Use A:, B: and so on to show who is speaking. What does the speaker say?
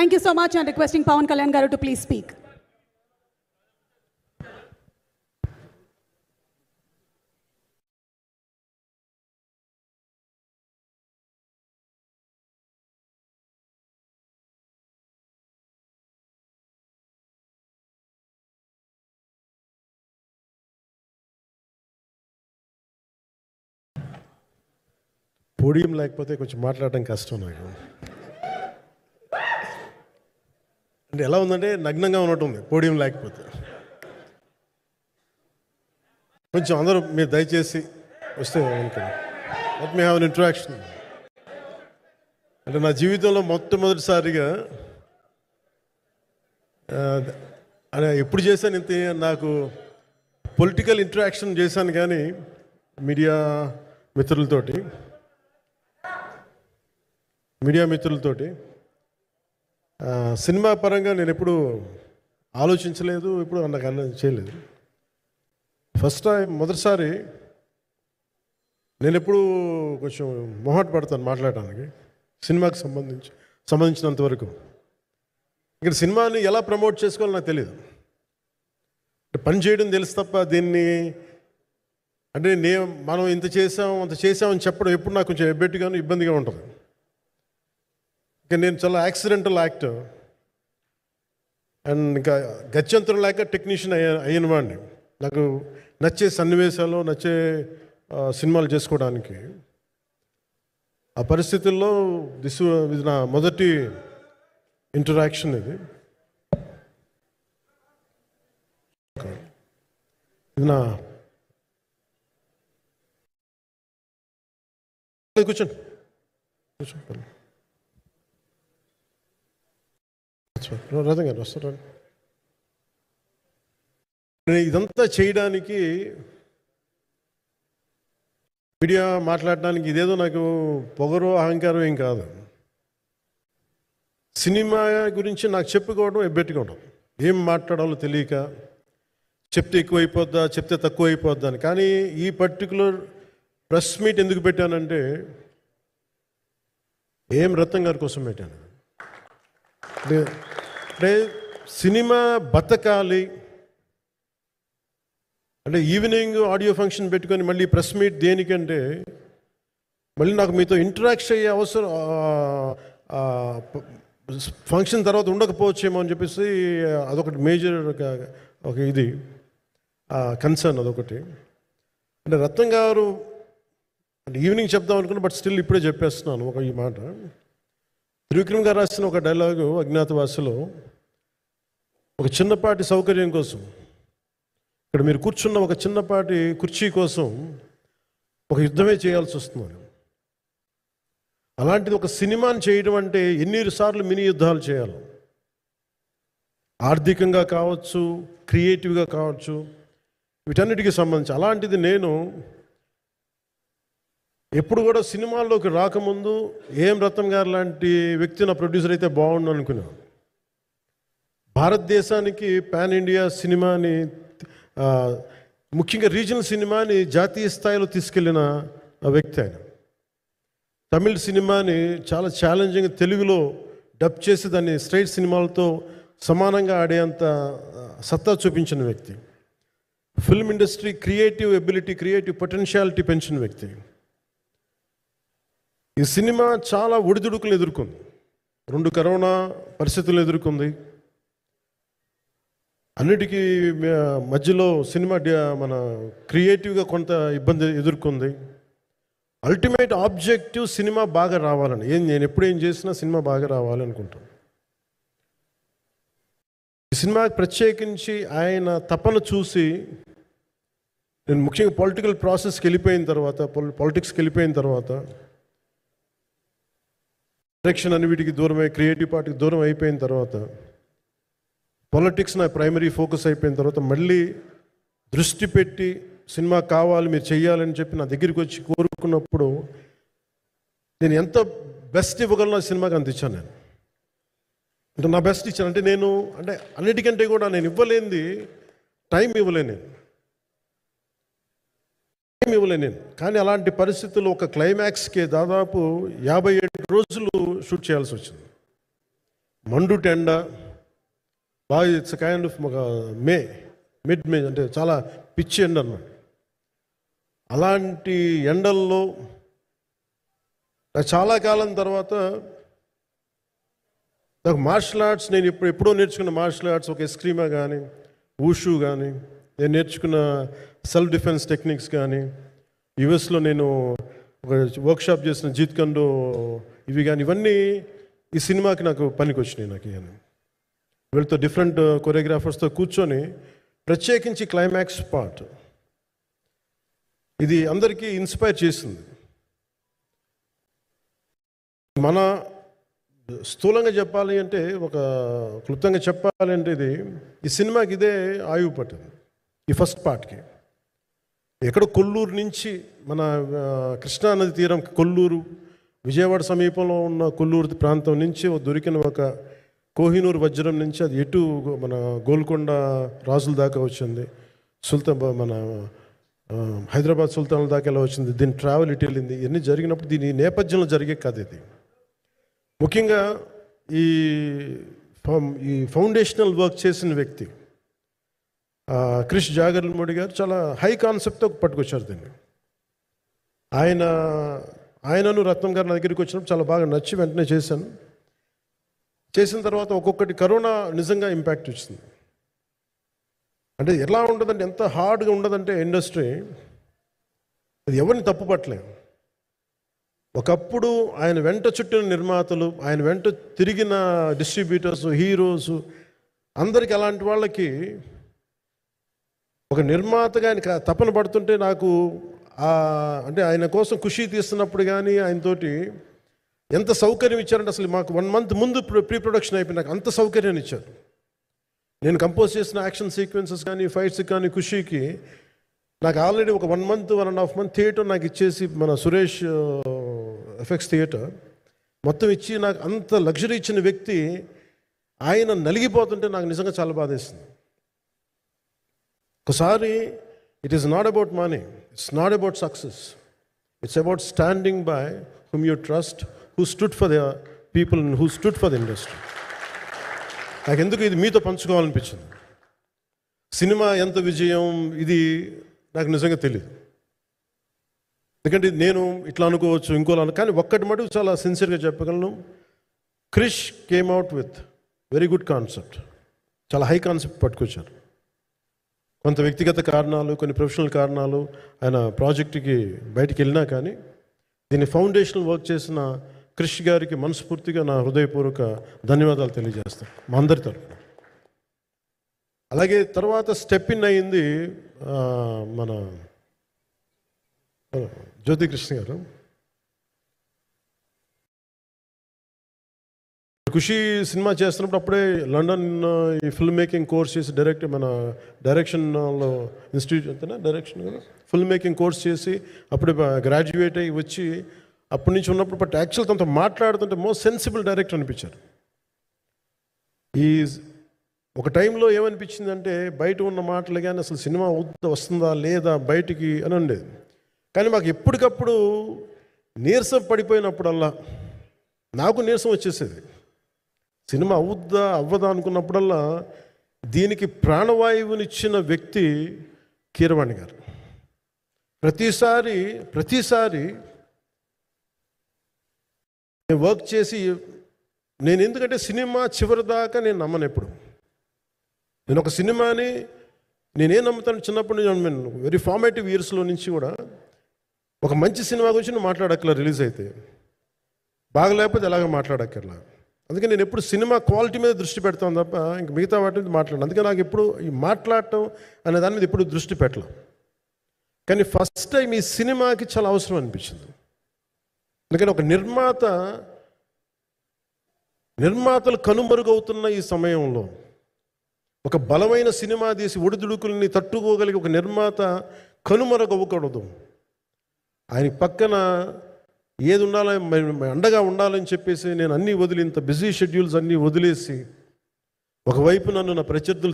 A: Thank you so much, and requesting Pawan Kalyan garu to please speak.
B: Podium లేకపోతే కొంచెం మాట్లాడడం కష్టం నాకు. అంటే ఎలా ఉందంటే నగ్నంగా ఉన్నట్టుంది పోడియం లేకపోతే. కొంచెం అందరూ మీరు దయచేసి వస్తే let me have an interaction. అంటే నా జీవితంలో మొట్టమొదటిసారిగా ఎప్పుడు చేశాను ఇంత, నాకు పొలిటికల్ ఇంటరాక్షన్ చేశాను కానీ మీడియా మిత్రులతోటి సినిమా పరంగా నేను ఎప్పుడు ఆలోచించలేదు, ఎప్పుడు నాకు చేయలేదు. ఫస్ట్ టైం మొదటిసారి నేను ఎప్పుడు కొంచెం మొహాట పడతాను మాట్లాడడానికి సినిమాకి సంబంధించినంత వరకు. ఇక్కడ సినిమాని ఎలా ప్రమోట్ చేసుకోవాలో నాకు తెలియదు. పని చేయడం తెలుసు తప్ప దీన్ని అంటే మనం ఇంత చేసాం అంత చేసామని చెప్పడం ఎప్పుడు నాకు కొంచెం ఎబ్బెట్టుగాను ఇబ్బందిగా ఉంటుంది. ఇంకా నేను చాలా యాక్సిడెంటల్ యాక్టర్ అండ్ ఇంకా గత్యంతరం లేక టెక్నీషియన్ అయిన వాడిని. నాకు నచ్చే సన్నివేశాలు నచ్చే సినిమాలు చేసుకోవడానికి ఆ పరిస్థితుల్లో ఇది నా మొదటి ఇంటరాక్షన్. ఇది నా కూర్చోండి. రథం గారు వస్తారు. ఇదంతా చేయడానికి మీడియా మాట్లాడడానికి ఇదేదో నాకు పొగరు అహంకారం ఏం కాదు. సినిమా గురించి నాకు చెప్పుకోవడం ఎబ్బెట్టుకోవడం, ఏం మాట్లాడాలో తెలియక చెప్తే ఎక్కువైపోద్దా చెప్తే తక్కువ అయిపోద్దా అని. కానీ ఈ పర్టికులర్ ప్రెస్ మీట్ ఎందుకు పెట్టానంటే రత్నం గారి కోసం పెట్టాను. అంటే సినిమా బతకాలి అంటే ఈవినింగ్ ఆడియో ఫంక్షన్ పెట్టుకొని మళ్ళీ ప్రెస్ మీట్ దేనికంటే మళ్ళీ నాకు మీతో ఇంటరాక్షన్ అయ్యే అవసరం ఫంక్షన్ తర్వాత ఉండకపోవచ్చేమో అని చెప్పేసి అదొకటి మేజర్ ఒక ఇది కన్సర్న్. అదొకటి అంటే రత్నం గారు అంటే ఈవినింగ్ చెప్దాం అనుకున్నా, బట్ స్టిల్ ఇప్పుడే చెప్పేస్తున్నాను ఈ మాట. త్రివిక్రమ్ గారు రాసిన ఒక డైలాగు అజ్ఞాతవాసిలో, ఒక చిన్నపాటి సౌకర్యం కోసం ఇక్కడ మీరు కూర్చున్న ఒక చిన్నపాటి కుర్చీ కోసం ఒక యుద్ధమే చేయాల్సి వస్తుంది. అలాంటిది ఒక సినిమాని చేయడం అంటే ఎన్నిసార్లు మినీ యుద్ధాలు చేయాలి, ఆర్థికంగా కావచ్చు క్రియేటివ్గా కావచ్చు వీటన్నిటికీ సంబంధించి. అలాంటిది నేను ఎప్పుడు కూడా సినిమాల్లోకి రాకముందు రత్నం గారు లాంటి వ్యక్తి నా ప్రొడ్యూసర్ అయితే బాగుండు అనుకున్నాను. భారతదేశానికి పాన్ ఇండియా సినిమాని ముఖ్యంగా రీజనల్ సినిమాని జాతీయ స్థాయిలో తీసుకెళ్ళిన వ్యక్తి ఆయన. తమిళ సినిమాని చాలా ఛాలెంజింగ్ తెలుగులో డబ్ చేసి దాన్ని స్ట్రైట్ సినిమాలతో సమానంగా ఆడేంత సత్తా చూపించిన వ్యక్తి. Film industry creative ability creative potentiality పెంచిన వ్యక్తి. ఈ సినిమా చాలా ఒడిదుడుకులు ఎదుర్కొంది, 2 కరోనా పరిస్థితులు ఎదుర్కొంది. అన్నిటికీ మధ్యలో సినిమా మన క్రియేటివ్గా కొంత ఇబ్బంది ఎదుర్కొంది. అల్టిమేట్ ఆబ్జెక్టివ్ సినిమా బాగా రావాలని, నేను ఎప్పుడేం చేసినా సినిమా బాగా రావాలనుకుంటాను. ఈ సినిమాకి ప్రత్యేకించి ఆయన తపన చూసి నేను ముఖ్యంగా పొలిటికల్ ప్రాసెస్కి వెళ్ళిపోయిన తర్వాత పాలిటిక్స్కి వెళ్ళిపోయిన తర్వాత డైరెక్షన్ అని వీటికి దూరమై క్రియేటివ్ పార్టీకి దూరం అయిపోయిన తర్వాత పాలిటిక్స్ నా ప్రైమరీ ఫోకస్ అయిపోయిన తర్వాత మళ్ళీ దృష్టి పెట్టి సినిమా కావాలి మీరు చెయ్యాలని చెప్పి నా దగ్గరికి వచ్చి కోరుకున్నప్పుడు నేను ఎంత బెస్ట్ ఇవ్వగలను ఆ సినిమాకి అంత ఇచ్చాను. నేను అంటే నా బెస్ట్ ఇచ్చాను. అంటే నేను అంటే అన్నిటికంటే కూడా నేను ఇవ్వలేనిది టైం ఇవ్వలేను నేను. కానీ అలాంటి పరిస్థితుల్లో ఒక క్లైమాక్స్కి దాదాపు 57 రోజులు షూట్ చేయాల్సి వచ్చింది. మండు ఎండ బాగా ఇట్స్ కైండ్ ఆఫ్ ఒక మిడ్ మే అంటే చాలా పిచ్చి ఎండ అన్నమాట. అలాంటి ఎండల్లో చాలా కాలం తర్వాత నాకు మార్షల్ ఆర్ట్స్, నేను ఎప్పుడో నేర్చుకున్న మార్షల్ ఆర్ట్స్, ఒక ఎస్క్రీమా కానీ, ఊషు కానీ, నేను నేర్చుకున్న సెల్ఫ్ డిఫెన్స్ టెక్నిక్స్ కానీ, యుఎస్లో నేను ఒక వర్క్షాప్ చేసిన జీత్ కండో ఇవి కానీ, ఇవన్నీ ఈ సినిమాకి నాకు పనికి వచ్చినాయి. నాకు ఇవన్నీ వీళ్ళతో డిఫరెంట్ కొరియోగ్రాఫర్స్తో కూర్చొని ప్రత్యేకించి క్లైమాక్స్ పార్ట్ ఇది అందరికీ ఇన్స్పైర్ చేసింది. మన స్థూలంగా చెప్పాలి అంటే, ఒక క్లుప్తంగా చెప్పాలి అంటే, ఈ సినిమాకి ఇదే ఆయువు పట్టింది. ఈ ఫస్ట్ పార్ట్కి ఎక్కడో కొల్లూరు నుంచి, మన కృష్ణానది తీరం కొల్లూరు, విజయవాడ సమీపంలో ఉన్న కొల్లూరు ప్రాంతం నుంచి దొరికిన ఒక కోహినూరు వజ్రం నుంచి అది ఎటు మన గోల్కొండ రాజుల దాకా వచ్చింది, మన హైదరాబాద్ సుల్తాన్ల దాకా ఎలా వచ్చింది, దీని ట్రావెల్ ఇటు వెళ్ళింది. ఇవన్నీ జరిగినప్పుడు దీని నేపథ్యంలో జరిగే కథ ఇది. ముఖ్యంగా ఈ ఫౌండేషనల్ వర్క్ చేసిన వ్యక్తి క్రిష్ జాగర్లమూడి గారు చాలా హై కాన్సెప్ట్తో పట్టుకొచ్చారు దీన్ని. ఆయనను రత్నం గారు నా దగ్గరికి వచ్చినప్పుడు చాలా బాగా నచ్చి వెంటనే చేశాను. చేసిన తర్వాత ఒక్కొక్కటి కరోనా నిజంగా ఇంపాక్ట్ ఇచ్చింది. అంటే ఎలా ఉండదంటే, ఎంత హార్డ్గా ఉండదంటే ఇండస్ట్రీ, అది ఎవరిని తప్పు పట్టలేము. ఒకప్పుడు ఆయన వెంట చుట్టిన నిర్మాతలు, ఆయన వెంట తిరిగిన డిస్ట్రిబ్యూటర్స్, హీరోస్, అందరికి అలాంటి వాళ్ళకి ఒక నిర్మాతగా ఆయన తపన పడుతుంటే నాకు అంటే ఆయన కోసం ఖుషి తీస్తున్నప్పుడు కానీ ఆయనతోటి ఎంత సౌకర్యం ఇచ్చారంటే, అసలు మాకు 1 month ముందు ప్రీ ప్రొడక్షన్ అయిపోయి నాకు అంత సౌకర్యాన్ని ఇచ్చారు. నేను కంపోజ్ చేసిన యాక్షన్ సీక్వెన్సెస్ కానీ, ఫైట్స్ కానీ, ఖుషీకి నాకు ఆల్రెడీ ఒక 1 month 1.5 month థియేటర్ నాకు ఇచ్చేసి, మన సురేష్ ఎఫెక్ట్స్ థియేటర్ మొత్తం ఇచ్చి నాకు అంత లగ్జరీ ఇచ్చిన వ్యక్తి ఆయన నలిగిపోతుంటే నాకు నిజంగా చాలా బాధేస్తుంది. ఒకసారి it is not about money, it's not about success, it's about standing by hmm you trust, who stood for the people, who stood for the industry. నాకు ఎందుకు ఇది మీతో పంచుకోవాలనిపించింది. సినిమా ఎంత విజయం ఇది నాకు నిజంగా తెలియదు, ఎందుకంటే నేను ఇట్లా అనుకోవచ్చు, ఇంకోలా, కానీ ఒక్కటి మటుకు చాలా సిన్సియర్గా చెప్పగలను. Krish came out with very good concept, చాలా హై కాన్సెప్ట్ పట్టుకొచ్చారు. కొంత వ్యక్తిగత కారణాలు, కొన్ని ప్రొఫెషనల్ కారణాలు ఆయన ప్రాజెక్టుకి బయటికి వెళ్ళినా కానీ, దీన్ని ఫౌండేషనల్ వర్క్ చేసిన క్రిష్ గారికి మనస్ఫూర్తిగా నా హృదయపూర్వక ధన్యవాదాలు తెలియజేస్తాను మా అందరి తరఫున. అలాగే తర్వాత స్టెప్ ఇన్ అయ్యింది మన జ్యోతికృష్ణ గారు. ఖుషి సినిమా చేస్తున్నప్పుడు అప్పుడే లండన్ ఈ ఫిల్మ్ మేకింగ్ కోర్స్ చేసి మన డైరెక్షన్లో ఇన్స్టిట్యూట్ అంతేనా డైరెక్షన్ ఫిల్మ్ మేకింగ్ కోర్స్ చేసి అప్పుడే గ్రాడ్యుయేట్ అయ్యి వచ్చి అప్పటి నుంచి ఉన్నప్పుడు బట్ యాక్చువల్ తనతో మాట్లాడుతుంటే మోస్ట్ సెన్సిబుల్ డైరెక్టర్ అనిపించారు. ఈ ఒక టైంలో ఏమనిపించిందంటే, బయట ఉన్న మాటలు కానీ అసలు సినిమా వస్తుందా లేదా బయటికి అని ఉండేది. కానీ మాకు ఎప్పటికప్పుడు నీరసం పడిపోయినప్పుడల్లా నాకు నీరసం వచ్చేసేది. సినిమా అవుద్దా అవ్వదా అనుకున్నప్పుడల్లా దీనికి ప్రాణవాయువునిచ్చిన వ్యక్తి కీరవాణి గారు. ప్రతిసారి నేను వర్క్ చేసి, నేను ఎందుకంటే సినిమా చివరి దాకా నేను నమ్మను ఎప్పుడు. నేను ఒక సినిమాని నేనేం నమ్ముతాను, చిన్నప్పటి నుంచి వెరీ ఫార్మేటివ్ ఇయర్స్లో నుంచి కూడా ఒక మంచి సినిమా గురించి నువ్వు మాట్లాడక్కర్లా, రిలీజ్ అయితే బాగలేకపోతే ఎలాగ మాట్లాడక్కర్లా. అందుకే నేను ఎప్పుడు సినిమా క్వాలిటీ మీద దృష్టి పెడతాను తప్ప ఇంక మిగతా వాటి మీద మాట్లాడను. అందుకే నాకు ఎప్పుడు ఈ మాట్లాడటం అనే దాని మీద ఎప్పుడు దృష్టి పెట్టలేం. కానీ ఫస్ట్ టైం ఈ సినిమాకి చాలా అవసరం అనిపించింది. ఎందుకంటే ఒక నిర్మాతలు కనుమరుగవుతున్న ఈ సమయంలో ఒక బలమైన సినిమా తీసి ఒడిదుడుకుల్ని తట్టుకోగలిగి ఒక నిర్మాత కనుమరుగవ్వకూడదు. ఆయన పక్కన ఏది ఉండాలని, అండగా ఉండాలని చెప్పేసి నేను అన్నీ వదిలి, ఇంత బిజీ షెడ్యూల్స్ అన్నీ వదిలేసి, ఒకవైపు నన్ను నా ప్రత్యర్థులు